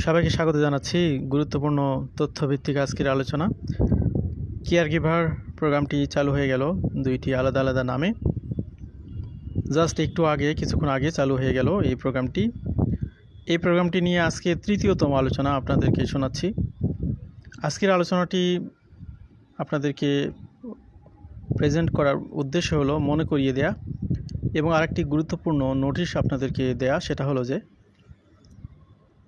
সবাইকে স্বাগত জানাচ্ছি গুরুত্বপূর্ণ তথ্যভিত্তিক আজকের আলোচনা। কেয়ার গিভার প্রোগ্রামটি চালু হয়ে গেল দুইটি আলাদা আলাদা নামে। জাস্ট কিছুক্ষণ আগে চালু হয়ে গেল এই প্রোগ্রামটি নিয়ে আজকে তৃতীয়তম আলোচনা আপনাদেরকে শোনাচ্ছি। আজকের আলোচনাটি আপনাদেরকে প্রেজেন্ট করার উদ্দেশ্য হলো মনে করিয়ে দেয়া এবং আরেকটি গুরুত্বপূর্ণ নোটিশ আপনাদেরকে দেয়া, সেটা হলো যে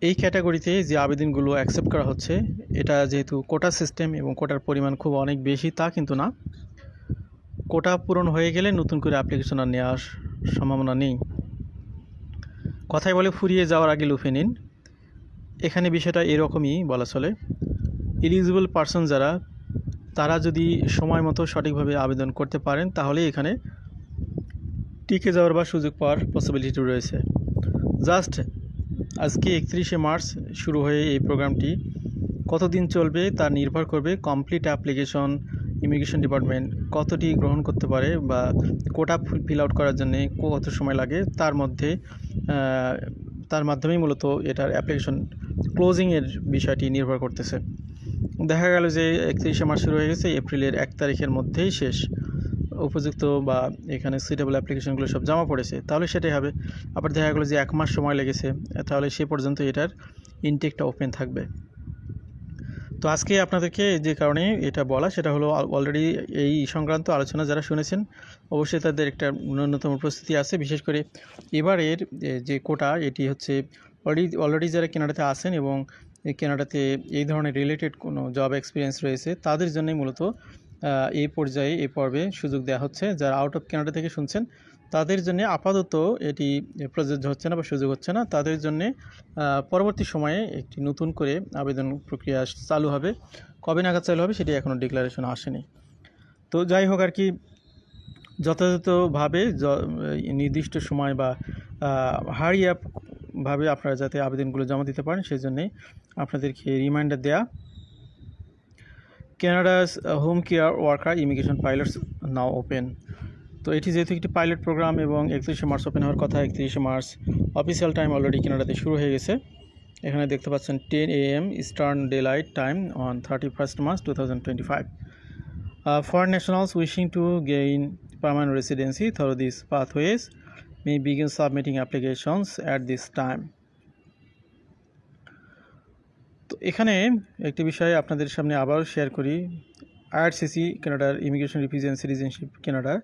এই ক্যাটাগরিতে যে আবেদনগুলো অ্যাকসেপ্ট করা হচ্ছে, এটা যেহেতু কোটা সিস্টেম এবং কোটার পরিমাণ খুব অনেক বেশি তা কিন্তু না। কোটা পূরণ হয়ে গেলে নতুন করে অ্যাপ্লিকেশন আর নেওয়ার সম্ভাবনা নেই। কথায় বলে ফুরিয়ে যাওয়ার আগে লুফে নিন। এখানে বিষয়টা এরকমই বলা চলে। এলিজিবল পারসন তারা যদি সময় মতো সঠিকভাবে আবেদন করতে পারেন তাহলে এখানে টিকে যাওয়ার বা সুযোগ পাওয়ার পসিবিলিটি রয়েছে। জাস্ট আজকে 31শে মার্চ শুরু হয়ে এই প্রোগ্রামটি কতদিন চলবে তা নির্ভর করবে কমপ্লিট অ্যাপ্লিকেশন ইমিগ্রেশন ডিপার্টমেন্ট কতটি গ্রহণ করতে পারে বা কোটা ফিল আউট করার জন্য কত সময় লাগে, তার মাধ্যমেই মূলত এটার অ্যাপ্লিকেশন ক্লোজিংয়ের বিষয়টি নির্ভর করতেছে। দেখা গেল যে 31শে মার্চ শুরু হয়ে গেছে, এপ্রিলের 1 তারিখের মধ্যেই শেষ, উপযুক্ত বা এখানে সুইটেবল অ্যাপ্লিকেশনগুলো সব জমা পড়েছে, তাহলে সেটাই হবে। আবার দেখা গেলো যে 1 মাস সময় লেগেছে, তাহলে সে পর্যন্ত এটার ইনটেকটা ওপেন থাকবে। তো আজকে আপনাদেরকে যে কারণে এটা বলা সেটা হলো, অলরেডি এই সংক্রান্ত আলোচনা যারা শুনেছেন অবশ্যই তাদের একটা ন্যূনতম প্রস্তুতি আছে। বিশেষ করে এবারের যে কোটা এটি হচ্ছে অলরেডি যারা কানাডাতে আছেন এবং কানাডাতে এই ধরনের রিলেটেড কোনো জব এক্সপিরিয়েন্স রয়েছে তাদের জন্যই মূলত এই পর্বে সুযোগ দেওয়া হচ্ছে। যারা আউট অফ কানাডা থেকে শুনছেন তাদের জন্য আপাতত এটি প্রযোজ্য হচ্ছে না বা সুযোগ হচ্ছে না। তাদের জন্য পরবর্তী সময়ে একটি নতুন করে আবেদন প্রক্রিয়া চালু হবে। কবে নাগাদ চালু হবে সেটি এখনও ডিক্লারেশন আসেনি। তো যাই হোক আর কি, যথাযথভাবে নির্দিষ্ট সময় বা হারি আপভাবে আপনারা যাতে আবেদনগুলো জমা দিতে পারেন সেই জন্যে আপনাদেরকে রিমাইন্ডার দেয়া। Canada's home care worker immigration pilots now open. তো এটি যেহেতু একটি পাইলট প্রোগ্রাম এবং 31শে মার্চ ওপেন হওয়ার কথা, 31শে মার্চ অফিসিয়াল টাইম অলরেডি কানাডাতে শুরু হয়ে গেছে। এখানে দেখতে পাচ্ছেন 10 AM eastern delight time on 31st March 2025. Foreign nationals wishing to gain permanent residency through these pathways may begin submitting applications at this time. তো এখানে একটি বিষয় আপনাদের সামনে আবার শেয়ার করি। IRCC কানাডার ইমিগ্রেশন রিফিউজি সিটিজেনশিপ কানাডা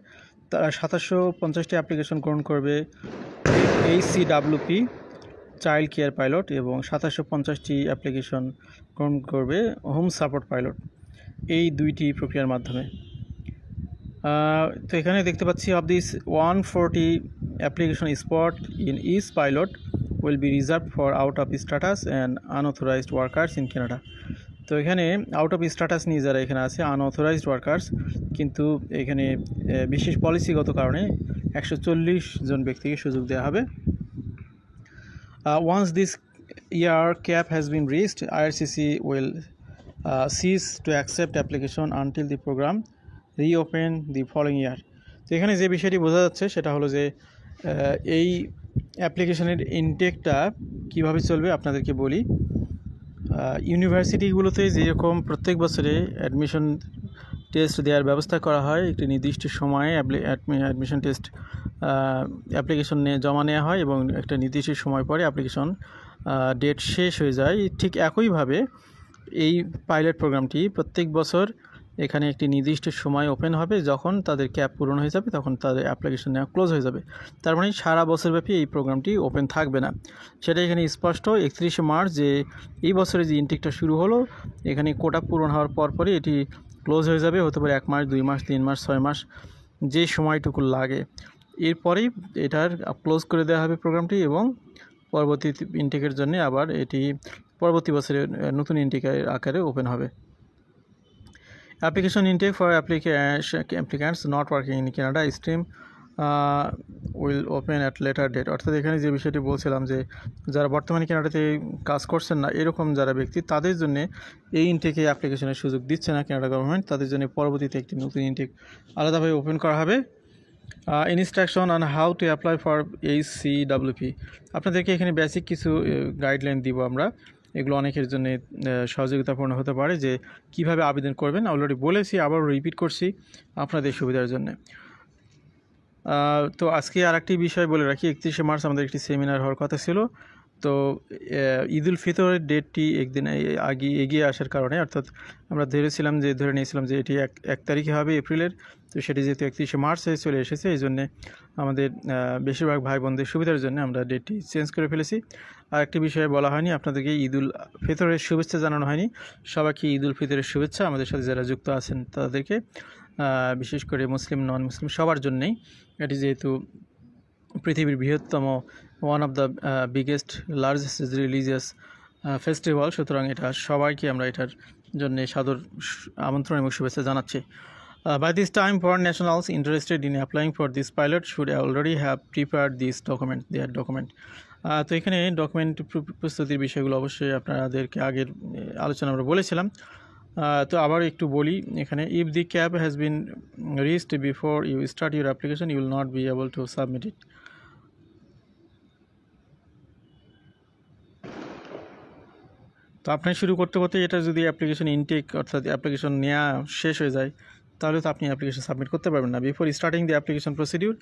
তারা 2750টি অ্যাপ্লিকেশন গ্রহণ করবে HCWP চাইল্ড কেয়ার পাইলট এবং 2750টি অ্যাপ্লিকেশন গ্রহণ করবে হোম সাপোর্ট পাইলট, এই দুইটি প্রক্রিয়ার মাধ্যমে। তো এখানে দেখতে পাচ্ছি of this 140 application spot in each pilot will be reserved for out of status and unauthorized workers in Canada. তো এখানে আউট অফ স্ট্যাটাস নিয়ে যারা এখানে আছে আনঅথরাইজড ওয়ার্কার্স, কিন্তু এখানে বিশেষ পলিসিগত কারণে 140 জন ব্যক্তিকে সুযোগ দেওয়া হবে। Once this year cap has been reached, IRCC will cease to accept application until the program reopen the following year. তো এখানে যে বিষয়টি বোঝা যাচ্ছে সেটা হলো যে এই অ্যাপ্লিকেশনের ইনটেকটা কিভাবে চলবে আপনাদেরকে বলি। ইউনিভার্সিটিগুলোতে যেরকম প্রত্যেক বছরে অ্যাডমিশন টেস্ট দেওয়ার ব্যবস্থা করা হয়, একটি নির্দিষ্ট সময়ে অ্যাডমিশন টেস্ট অ্যাপ্লিকেশন জমা নেওয়া হয় এবং একটা নির্দিষ্ট সময় পরে অ্যাপ্লিকেশন ডেট শেষ হয়ে যায়, ঠিক একইভাবে এই পাইলট প্রোগ্রামটি প্রত্যেক বছর এখানে একটি নির্দিষ্ট সময় ওপেন হবে। যখন তাদের ক্যাপ পূরণ হয়ে যাবে তখন তাদের অ্যাপ্লিকেশন নেওয়া ক্লোজ হয়ে যাবে। তার মানে সারা বছরব্যাপী এই প্রোগ্রামটি ওপেন থাকবে না, সেটা এখানে স্পষ্ট। 31শে মার্চ যে এই বছরে যে ইনটেকটা শুরু হলো, এখানে কোটা পূরণ হওয়ার পরপরই এটি ক্লোজ হয়ে যাবে। হতে পারে 1 মাস, 2 মাস, 3 মাস, 6 মাস, যে সময়টুকু লাগে। এরপরেই এটার ক্লোজ করে দেওয়া হবে প্রোগ্রামটি এবং পরবর্তী ইনটেকের জন্য আবার এটি পরবর্তী বছরে নতুন ইনটেকের আকারে ওপেন হবে। Application intake for applicants not working in Canada stream will open at later date. অর্থাৎ এখানে যে বিষয়টি বলছিলাম যে যারা বর্তমানে কানাডাতে কাজ করছেন না এরকম যারা ব্যক্তি, তাদের জন্য এই ইনটেকে অ্যাপ্লিকেশনের সুযোগ দিচ্ছে না কানাডা গভর্নমেন্ট, তাদের জন্য পরবর্তীতে একটি নতুন ইনটেক আলাদাভাবে ওপেন করা হবে। Instruction on how to apply for HCWP, আপনাদেরকে এখানে বেসিক কিছু গাইডলাইন দিব আমরা। এগুলো অনেকের জন্য সহযোগিতাপূর্ণ হতে পারে যে কিভাবে আবেদন করবেন। অলরেডি বলেছি, আবার রিপিট করছি আপনাদের সুবিধার জন্য। তো আজকে আরেকটি বিষয় বলে রাখি, 31শে মার্চ আমাদের একটি সেমিনার হওয়ার কথা ছিল। তো ঈদ উল ফিতরের ডেটটি একদিন আগে এগিয়ে আসার কারণে, অর্থাৎ আমরা ধরে নিয়েছিলাম যে এটি 1 তারিখে হবে এপ্রিলের, তো সেটি যেহেতু 31শে মার্চে চলে এসেছে, এই জন্যে আমাদের বেশিরভাগ ভাই বোনদের সুবিধার জন্য আমরা ডেটটি চেঞ্জ করে ফেলেছি। আর একটি বিষয়ে বলা হয়নি, আপনাদেরকে ঈদ উল ফিতরের শুভেচ্ছা জানানো হয়নি। সবাইকে ঈদ উল ফিতরের শুভেচ্ছা। আমাদের সাথে যারা যুক্ত আছেন তাদেরকে, বিশেষ করে মুসলিম নন মুসলিম সবার জন্যেই। এটি যেহেতু পৃথিবীর বৃহত্তম one of the biggest largest religious festival, সুতরাং এটা সবাইকে আমরা এটার জন্য সাদর আমন্ত্রণ এবং শুভেচ্ছা জানাচ্ছি। By this time, foreign nationals interested in applying for this pilot should already have prepared this document, their document. তো এখানে ডকুমেন্ট প্রস্তুতির বিষয়গুলো অবশ্যই আপনাদেরকে আগের আলোচনা আমরা বলেছিলাম। তো আবার একটু বলি এখানে, if the cap has been reached before you start your application, you will not be able to submit it. তো আপনি শুরু করতে এটা যদি অ্যাপ্লিকেশন ইনটেক অর্থাৎ অ্যাপ্লিকেশন নেওয়া শেষ হয়ে যায়, তাহলে তো আপনি অ্যাপ্লিকেশন সাবমিট করতে পারবেন না। Before starting the application procedure,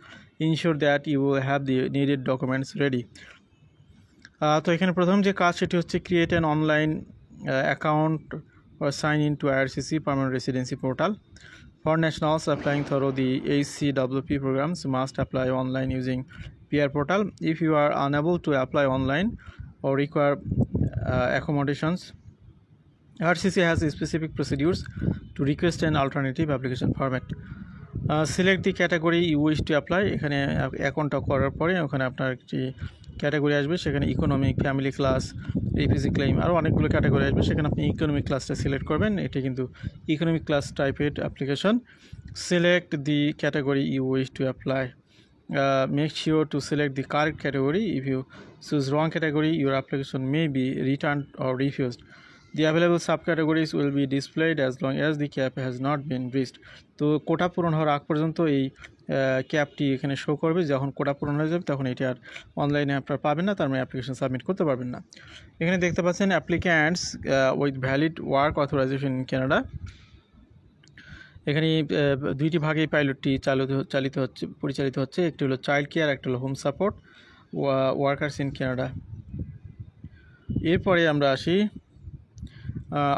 ensure that you have the needed documents ready. তো এখানে প্রথম যে কাজ সেটি হচ্ছে create an online account or sign in to IRCC Permanent Residency Portal. Foreign nationals applying through the HCWP programs must apply online using PR portal. If you are unable to apply online or require accommodations, IRCC has specific procedures to request an alternative application format. Select the category you wish to apply. এখানে অ্যাকাউন্টটা করার পরে ওখানে আপনার একটি category আসবে, সেখানে economic, family class, APC claim, আরও অনেকগুলো ক্যাটাগরি আসবে। সেখানে আপনি ইকোনমিক ক্লাসটা সিলেক্ট করবেন। এটি কিন্তু ইকোনমিক ক্লাস টাইপের application. Select the category you wish to apply. Make sure to select the correct category. If you choose wrong category, your application may be returned or refused. The available subcategories will be displayed as long as the cap has not been reached. তো কোটা পূরণ হওয়ার আগ পর্যন্ত এই ক্যাপটি এখানে show করবে। যখন কোটা পূরণ হয়ে যাবে তখন এটি আর অনলাইনে আপনারা পাবেন না, তার মানে অ্যাপ্লিকেশন সাবমিট করতে পারবেন না। এখানে দেখতে পাচ্ছেন applicants with valid work authorisation in Canada. এখানে দুইটি ভাগে পাইলটটি পরিচালিত হচ্ছে। একটি হলো চাইল্ড কেয়ার, একটা হলো home support workers in Canada. এরপরে আমরা আসি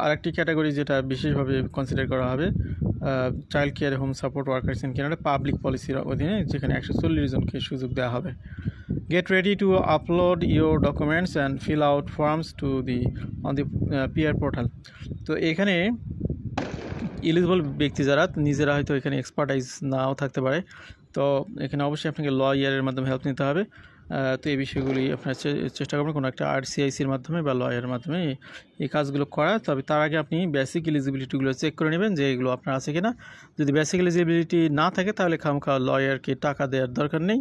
আরেকটি ক্যাটাগরি যেটা বিশেষভাবে কনসিডার করা হবে, child care home support workers in Canada public পলিসির অধীনে, যেখানে 140 জনকে সুযোগ দেওয়া হবে। Get ready to upload your documents and fill out forms on the PR portal. তো এখানে এলিজিবল ব্যক্তি যারা নিজেরা হয়তো এখানে এক্সপার্টাইজ নাও থাকতে পারে, তো এখানে অবশ্যই আপনাকে লয়ারের মাধ্যমে হেল্প নিতে হবে। তো এই বিষয়গুলি আপনার চেষ্টা করবেন কোনো একটা আরসিআইসির মাধ্যমে বা লয়ারের মাধ্যমে এই কাজগুলো করা। তবে তার আগে আপনি বেসিক এলিজিবিলিটিগুলো চেক করে নেবেন যে এগুলো আপনার আছে কিনা। যদি বেসিক এলিজিবিলিটি না থাকে তাহলে খামখা লয়ারকে টাকা দেওয়ার দরকার নেই,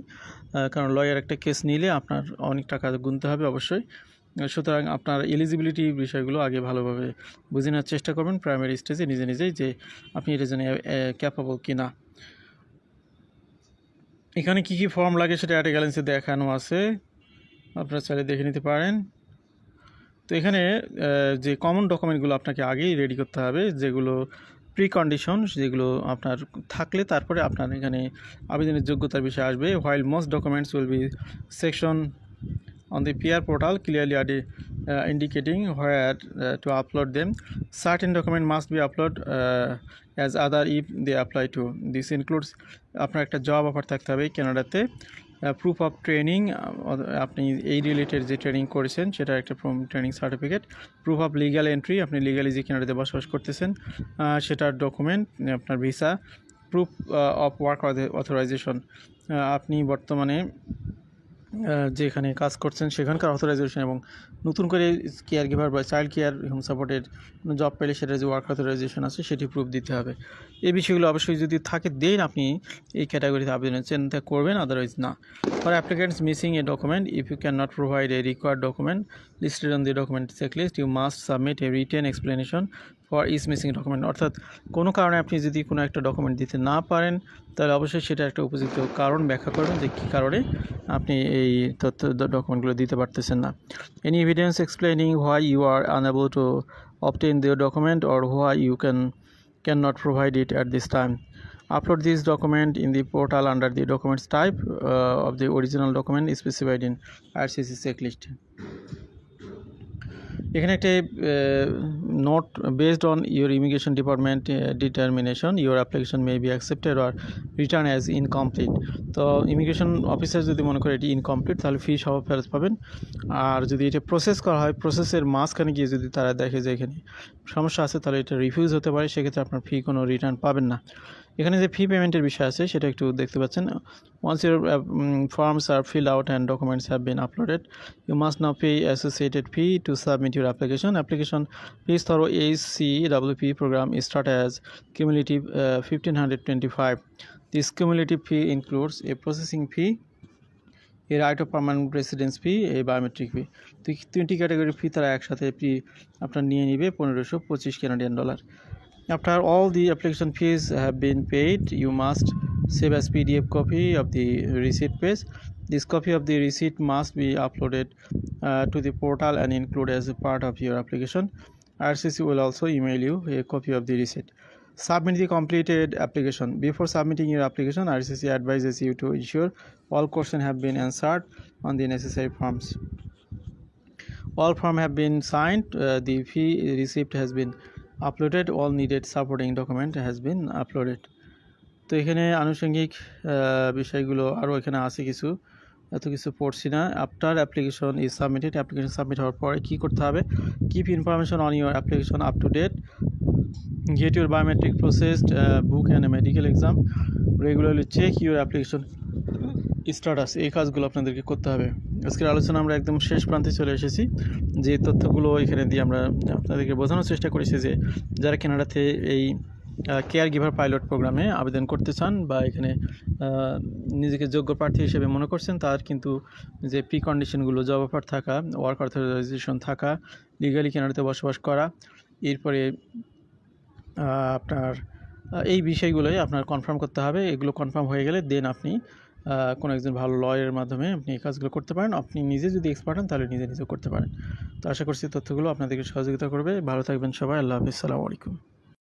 কারণ লয়ার একটা কেস নিলে আপনার অনেক টাকা গুনতে হবে অবশ্যই। সুতরাং আপনার এলিজিবিলিটি বিষয়গুলো আগে ভালোভাবে বুঝে নেওয়ার চেষ্টা করবেন প্রাইমারি স্টেজে নিজেই যে আপনি এটার জন্য ক্যাপাবল কি না। এখানে কী ফর্ম লাগে সেটা অ্যাট গ্যালেন্সে দেখানো আছে, আপনারা চাইলে দেখে নিতে পারেন। তো এখানে যে কমন ডকুমেন্টগুলো আপনাকে আগেই রেডি করতে হবে, যেগুলো প্রিকন্ডিশন, যেগুলো আপনার থাকলে তারপরে আপনার এখানে আবেদনের যোগ্যতার বিষয় আসবে। While most documents will be section on the PR portal clearly indicating where to upload them. Certain document must be uploaded as other if they apply to. This includes আপনার একটা জব অফার থাকতে হবে কানাডাতে, proof of training, আপনি এই related যে training করেছেন সেটা একটা training certificate, proof of legal entry, আপনি লিগ্যালি যে কানাডাতে বসবাস করতেছেন সেটার ডকুমেন্ট, আপনার visa, proof of work authorisation, আপনি বর্তমানে যেখানে কাজ করছেন সেখানকার অথরাইজেশন, এবং নতুন করে কেয়ার গিভার বা চাইল্ড কেয়ার হোম সাপোর্টের জব পেলে সেটার যে ওয়ার্ক অথরাইজেশন আছে সেটি প্রুফ দিতে হবে। এই বিষয়গুলো অবশ্যই যদি থাকে দেন আপনি এই ক্যাটাগরিতে আবেদনের চিন্তা করবেন, আদারওয়াইজ না। For applicants missing a document, if you can not provide a required document listed on the document checklist, you must submit a written explanation for is missing document, অর্থাৎ কোনো কারণে আপনি যদি কোনো একটা ডকুমেন্ট দিতে না পারেন তাহলে অবশ্যই সেটা একটা উপযুক্ত কারণ ব্যাখ্যা করবেন যে কী কারণে আপনি এই তথ্য ডকুমেন্টগুলো দিতে পারতেছেন না। Any evidence explaining why you are unable to obtain the document or why you cannot provide it at this time. Upload this document in the portal under the documents type of the original document specified in IRCC checklist. এখানে একটা note based on your immigration department determination your application may be accepted or return as incomplete. তো immigration officer যদি মনে করে এটি incomplete তাহলে ফি সহ ফেরত পাবেন। আর যদি এটা প্রসেস করা হয়, প্রসেসের মাঝখানে গিয়ে যদি তারা দেখে যে এখানে সমস্যা আছে তাহলে এটা রিফিউজ হতে পারে, সেক্ষেত্রে আপনার ফি কোনো রিটার্ন পাবেন না। এখানে যে ফি পেমেন্টের বিষয় আছে সেটা একটু দেখতে পাচ্ছেন। Once your forms are filled out and documents have been uploaded you must now pay associated fee to submit your application. Application fees for HCWP program is start as cumulative 1525. This cumulative fee includes a processing fee, a right of permanent residence fee, a biometric fee. তো তিনটি category ফি তারা একসাথে ফি আপনার নিয়ে নেবে 1525 Canadian dollar. After all the application fees have been paid, you must save as PDF copy of the receipt page. This copy of the receipt must be uploaded to the portal and included as a part of your application. IRCC will also email you a copy of the receipt. Submit the completed application. Before submitting your application, IRCC advises you to ensure all questions have been answered on the necessary forms. All forms have been signed. The fee receipt has been uploaded. All needed supporting document has been uploaded. তো এখানে আনুষঙ্গিক বিষয়গুলো আরও এখানে আছে কিছু, এত কিছু পড়ছি না। After application is submitted, application submit হওয়ার পরে কী করতে হবে? Keep information on your application up to date, get your biometric processed, book and medical exam, regularly check your application status. এই কাজগুলো আপনাদেরকে করতে হবে। আজকের আলোচনা আমরা একদম শেষ প্রান্তে চলে এসেছি। যে তথ্যগুলো এখানে দিয়ে আমরা আপনাদেরকে বোঝানোর চেষ্টা করেছি যে যারা কানাডাতে এই কেয়ার গিভার পাইলট প্রোগ্রামে আবেদন করতে চান বা এখানে নিজেকে যোগ্য প্রার্থী হিসেবে মনে করছেন, তার কিন্তু যে প্রি কন্ডিশনগুলো, জব অফার থাকা, ওয়ার্ক অথরাইজেশন থাকা, লিগালি কানাডাতে বসবাস করা, এরপরে আপনার এই বিষয়গুলোই আপনার কনফার্ম করতে হবে। এগুলো কনফার্ম হয়ে গেলে দেন আপনি কোনো একজন ভালো লয়ারের মাধ্যমে আপনি এই কাজগুলো করতে পারেন। আপনি নিজে যদি এক্সপার্ট হন তাহলে নিজে করতে পারেন। তো আশা করছি তথ্যগুলো আপনাদেরকে সহযোগিতা করবে। ভালো থাকবেন সবাই। আল্লাহ হাফিজ। আসসালামু আলাইকুম।